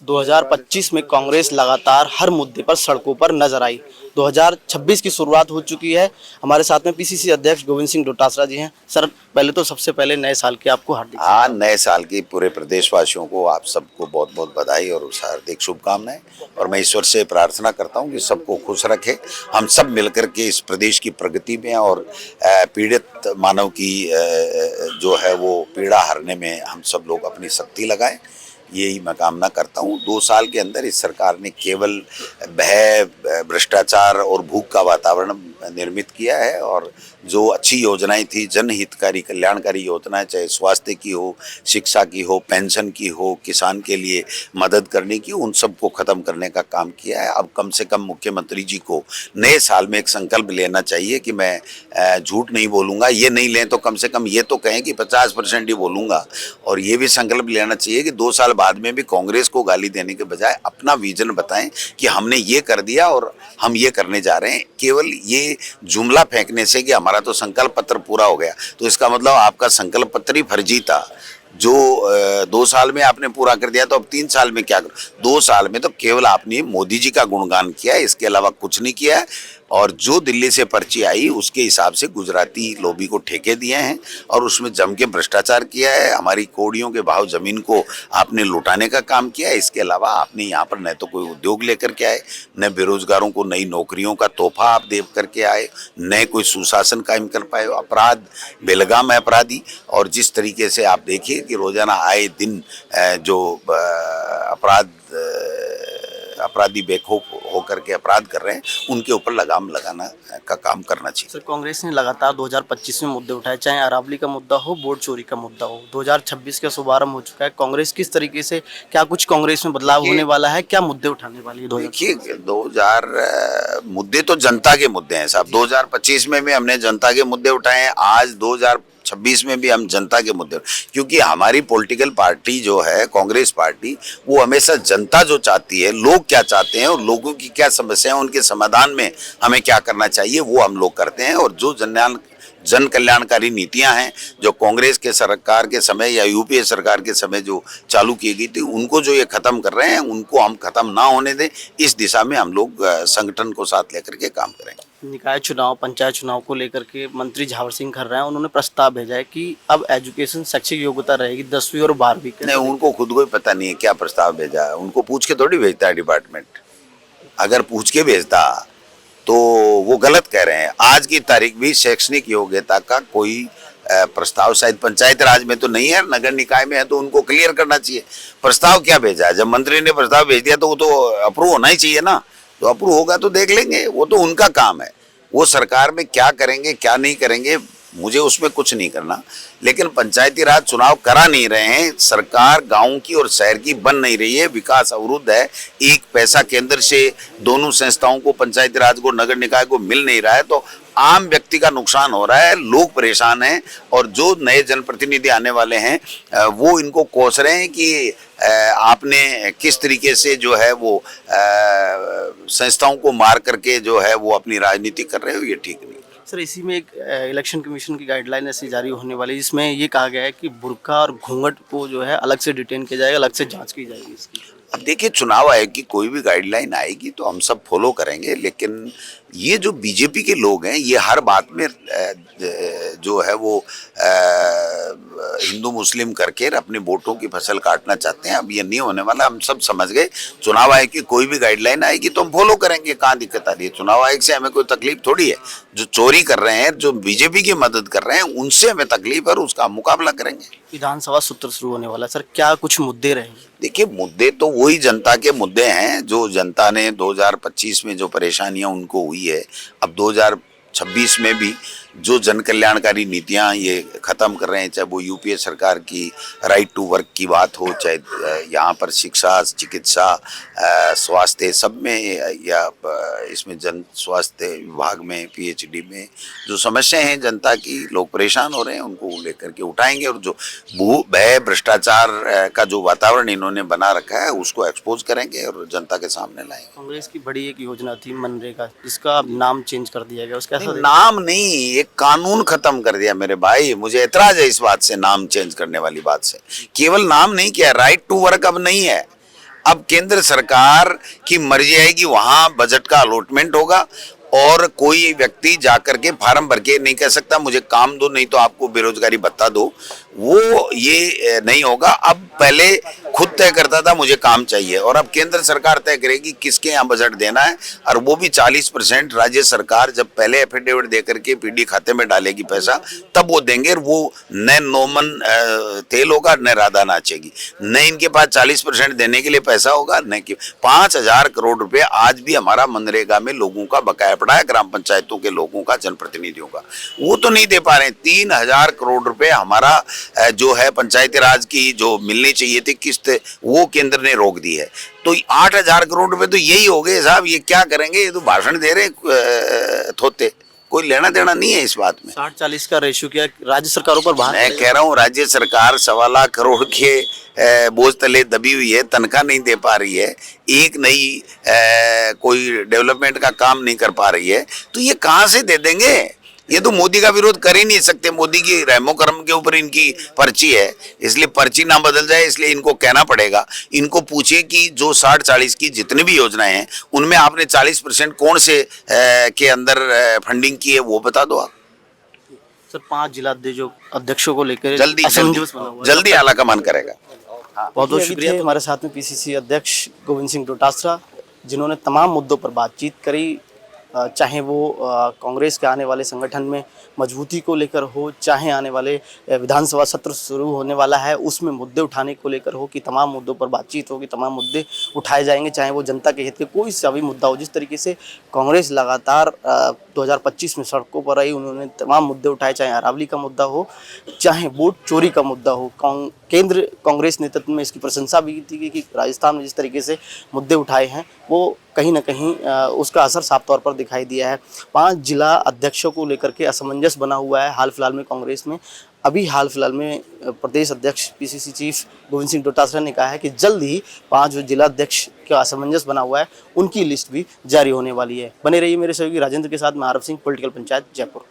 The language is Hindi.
2025 में कांग्रेस लगातार हर मुद्दे पर सड़कों पर नजर आई। 2026 की शुरुआत हो चुकी है। हमारे साथ में पीसीसी अध्यक्ष गोविंद सिंह डोटासरा जी हैं। सर, पहले तो सबसे पहले नए साल की आपको हार्दिक हाँ, नए साल की पूरे प्रदेशवासियों को, आप सबको बहुत बहुत बधाई और हार्दिक शुभकामनाएं। और मैं ईश्वर से प्रार्थना करता हूं कि सबको खुश रखे। हम सब मिलकर के इस प्रदेश की प्रगति में और पीड़ित मानव की जो है वो पीड़ा हरने में हम सब लोग अपनी शक्ति लगाएं, यही मैं कामना करता हूँ। 2 साल के अंदर इस सरकार ने केवल भय, भ्रष्टाचार और भूख का वातावरण निर्मित किया है, और जो अच्छी योजनाएं थी, जनहितकारी कल्याणकारी योजनाएं, चाहे स्वास्थ्य की हो, शिक्षा की हो, पेंशन की हो, किसान के लिए मदद करने की, उन सबको खत्म करने का काम किया है। अब कम से कम मुख्यमंत्री जी को नए साल में एक संकल्प लेना चाहिए कि मैं झूठ नहीं बोलूँगा। ये नहीं लें तो कम से कम ये तो कहें कि 50% ही बोलूँगा। और ये भी संकल्प लेना चाहिए कि 2 साल बाद में भी कांग्रेस को गाली देने के बजाय अपना विजन बताएं कि हमने ये कर दिया और हम ये करने जा रहे हैं। केवल ये जुमला फेंकने से कि हमारा तो संकल्प पत्र पूरा हो गया, तो इसका मतलब आपका संकल्प पत्र ही फर्जी था। जो 2 साल में आपने पूरा कर दिया, तो अब 3 साल में क्या करो? 2 साल में तो केवल आपने मोदी जी का गुणगान किया है, इसके अलावा कुछ नहीं किया है। और जो दिल्ली से पर्ची आई उसके हिसाब से गुजराती लॉबी को ठेके दिए हैं और उसमें जम के भ्रष्टाचार किया है। हमारी कौड़ियों के भाव जमीन को आपने लुटाने का काम किया है। इसके अलावा आपने यहाँ पर न तो कोई उद्योग लेकर के आए, न बेरोजगारों को नई नौकरियों का तोहफा आप दे करके आए, न कोई सुशासन कायम कर पाए। अपराध बेलगाम है अपराधी। और जिस तरीके से आप देखिए कि रोजाना आए दिन जो अपराधी बेखौफ होकर के अपराध कर रहे हैं, उनके ऊपर लगाम लगाना का काम करना चाहिए। सर, कांग्रेस ने लगातार 2025 में मुद्दे उठाए, चाहे अरावली का मुद्दा हो, वोट चोरी का मुद्दा हो। 2026 का शुभारंभ हो चुका है। कांग्रेस किस तरीके से, क्या कुछ कांग्रेस में बदलाव होने वाला है, क्या मुद्दे उठाने वाली है? देखिए, 2000 मुद्दे तो जनता के मुद्दे हैं साहब। 2025 में भी हमने जनता के मुद्दे उठाए हैं, आज 2026 में भी हम जनता के मुद्दे, क्योंकि हमारी पॉलिटिकल पार्टी जो है कांग्रेस पार्टी, वो हमेशा जनता जो चाहती है, लोग क्या चाहते हैं और लोगों की क्या समस्या है, उनके समाधान में हमें क्या करना चाहिए वो हम लोग करते हैं। और जो जन कल्याणकारी नीतियां हैं जो कांग्रेस के सरकार के समय या यूपीए सरकार के समय जो चालू की गई थी, उनको जो ये खत्म कर रहे हैं, उनको हम खत्म ना होने दें। इस दिशा में हम लोग संगठन को साथ लेकर के काम करेंगे। निकाय चुनाव, पंचायत चुनाव को लेकर के मंत्री झावर सिंह खर्रा हैं, उन्होंने प्रस्ताव भेजा है कि अब एजुकेशन शैक्षिक योग्यता रहेगी 10वीं और 12वीं। नहीं, उनको खुद को ही पता नहीं है क्या प्रस्ताव भेजा है। उनको पूछ के थोड़ी भेजता है डिपार्टमेंट। अगर पूछ के भेजता तो वो गलत कह रहे हैं। आज की तारीख भी शैक्षणिक योग्यता का कोई प्रस्ताव शायद पंचायत राज में तो नहीं है, नगर निकाय में है, तो उनको क्लियर करना चाहिए। प्रस्ताव क्या भेजा है? जब मंत्री ने प्रस्ताव भेज दिया तो वो तो अप्रूव होना ही चाहिए ना। तो अप्रूव होगा तो देख लेंगे, वो तो उनका काम है। वो सरकार में क्या करेंगे क्या नहीं करेंगे, मुझे उसमें कुछ नहीं करना। लेकिन पंचायती राज चुनाव करा नहीं रहे हैं। सरकार गांव की और शहर की बन नहीं रही है, विकास अवरुद्ध है। एक पैसा केंद्र से दोनों संस्थाओं को, पंचायती राज को, नगर निकाय को मिल नहीं रहा है, तो आम व्यक्ति का नुकसान हो रहा है, लोग परेशान हैं। और जो नए जनप्रतिनिधि आने वाले हैं वो इनको कोस रहे हैं कि आपने किस तरीके से जो है वो संस्थाओं को मार करके जो है वो अपनी राजनीति कर रहे हो, ये ठीक नहीं। सर, इसी में एक इलेक्शन कमीशन की गाइडलाइन ऐसी जारी होने वाली है, जिसमें ये कहा गया है कि बुर्का और घूंघट को जो है अलग से डिटेन किया जाएगा, अलग से जांच की जाएगी इसकी। अब देखिए, चुनाव आयोग की कोई भी गाइडलाइन आएगी तो हम सब फॉलो करेंगे। लेकिन ये जो बीजेपी के लोग हैं, ये हर बात में जो है वो हिंदू मुस्लिम करके अपने वोटों की फसल काटना चाहते हैं। अब ये नहीं होने वाला, हम सब समझ गए। चुनाव आयोग की कोई भी गाइडलाइन आएगी तो हम फॉलो करेंगे। कहाँ दिक्कत आ रही है? चुनाव आयोग से हमें कोई तकलीफ थोड़ी है। जो चोरी कर रहे हैं, जो बीजेपी की मदद कर रहे हैं, उनसे हमें तकलीफ है और उसका मुकाबला करेंगे। विधानसभा सत्र शुरू होने वाला है सर, क्या कुछ मुद्दे रहेंगे? देखिए, मुद्दे तो वही जनता के मुद्दे हैं जो जनता ने 2025 में जो परेशानियां उनको हुई है। अब 2026 में भी जो जन कल्याणकारी नीतियां ये खत्म कर रहे हैं, चाहे वो यूपीए सरकार की राइट टू वर्क की बात हो, चाहे यहाँ पर शिक्षा, चिकित्सा, स्वास्थ्य सब में, या इसमें जन स्वास्थ्य विभाग में, पीएचडी में जो समस्याएं हैं जनता की, लोग परेशान हो रहे हैं, उनको लेकर के उठाएंगे। और जो भय भ्रष्टाचार का जो वातावरण इन्होंने बना रखा है उसको एक्सपोज करेंगे और जनता के सामने लाएंगे। कांग्रेस की बड़ी एक योजना थी मनरेगा, जिसका अब नाम चेंज कर दिया गया, उसका नाम नहीं, एक कानून खत्म कर दिया मेरे भाई। मुझे ऐतराज है इस बात से, नाम चेंज करने वाली बात से। केवल नाम नहीं किया, राइट टू वर्क अब नहीं है। अब केंद्र सरकार की मर्जी आएगी, वहां बजट का अलॉटमेंट होगा और कोई व्यक्ति जाकर के फार्म भर के नहीं कह सकता मुझे काम दो नहीं तो आपको बेरोजगारी भत्ता दो, वो ये नहीं होगा। अब पहले खुद तय करता था मुझे काम चाहिए और अब केंद्र सरकार तय करेगी किसके यहाँ बजट देना है, और वो भी 40% राज्य सरकार जब पहले एफिडेविट देकर के पीडी खाते में डालेगी पैसा तब वो देंगे, और वो न नोमन तेल होगा न राधा नाचेगी, न इनके पास 40% देने के लिए पैसा होगा न कि 5,000 करोड़ रुपए आज भी हमारा मनरेगा में लोगों का बकाया पड़ा है, ग्राम पंचायतों के लोगों का, जनप्रतिनिधियों का, वो तो नहीं दे पा रहे। 3,000 करोड़ रुपए हमारा जो है पंचायती राज की जो मिलनी चाहिए थी किस्त, वो केंद्र ने रोक दी है। तो 8,000 करोड़ रुपए तो यही हो गए साहब, ये क्या करेंगे, ये तो भाषण दे रहे थोते, कोई लेना देना नहीं है इस बात में। 60-40 का रेशियो क्या राज्य सरकारों पर भार मैं कह रहा हूँ राज्य सरकार 1.25 लाख करोड़ के बोझ तले दबी हुई है, तनख्वाह नहीं दे पा रही है, एक नई कोई डेवलपमेंट का काम नहीं कर पा रही है, तो ये कहाँ से दे देंगे। ये तो मोदी का विरोध कर ही नहीं सकते, मोदी की रहमो करम के ऊपर इनकी पर्ची है, इसलिए पर्ची ना बदल जाए, इसलिए इनको कहना पड़ेगा। इनको पूछिए कि जो 60-40 की जितनी भी योजनाएं हैं उनमें आपने 40% कौन से के अंदर फंडिंग की है वो बता दो आप। सर 5 जिला अध्यक्षों को लेकर जल्दी असमंजस बना हुआ है। जल्दी आला कमान करेगा। बहुत बहुत शुक्रिया। हमारे साथ में पीसीसी अध्यक्ष गोविंद सिंह डोटासरा, जिन्होंने तमाम मुद्दों पर बातचीत करी, चाहे वो कांग्रेस के आने वाले संगठन में मजबूती को लेकर हो, चाहे आने वाले विधानसभा सत्र शुरू होने वाला है उसमें मुद्दे उठाने को लेकर हो, कि तमाम मुद्दों पर बातचीत होगी, तमाम मुद्दे उठाए जाएंगे, चाहे वो जनता के हित के कोई सा भी मुद्दा हो। जिस तरीके से कांग्रेस लगातार 2025 में सड़कों पर आई, उन्होंने तमाम मुद्दे उठाए, चाहे अरावली का मुद्दा हो, चाहे वोट चोरी का मुद्दा हो। केंद्र कांग्रेस नेतृत्व में इसकी प्रशंसा भी थी कि राजस्थान में जिस तरीके से मुद्दे उठाए हैं वो कहीं ना कहीं उसका असर साफ तौर पर दिखाई दिया है। 5 जिला अध्यक्षों को लेकर के असमंजस बना हुआ है हाल फिलहाल में कांग्रेस में। अभी हाल फिलहाल में प्रदेश अध्यक्ष पीसीसी चीफ गोविंद सिंह डोटासरा ने कहा है कि जल्द ही 5 जो जिला अध्यक्ष का असमंजस बना हुआ है उनकी लिस्ट भी जारी होने वाली है। बने रहिए मेरे सहयोगी राजेंद्र के साथ। मैं आरव सिंह, पॉलिटिकल पंचायत, जयपुर।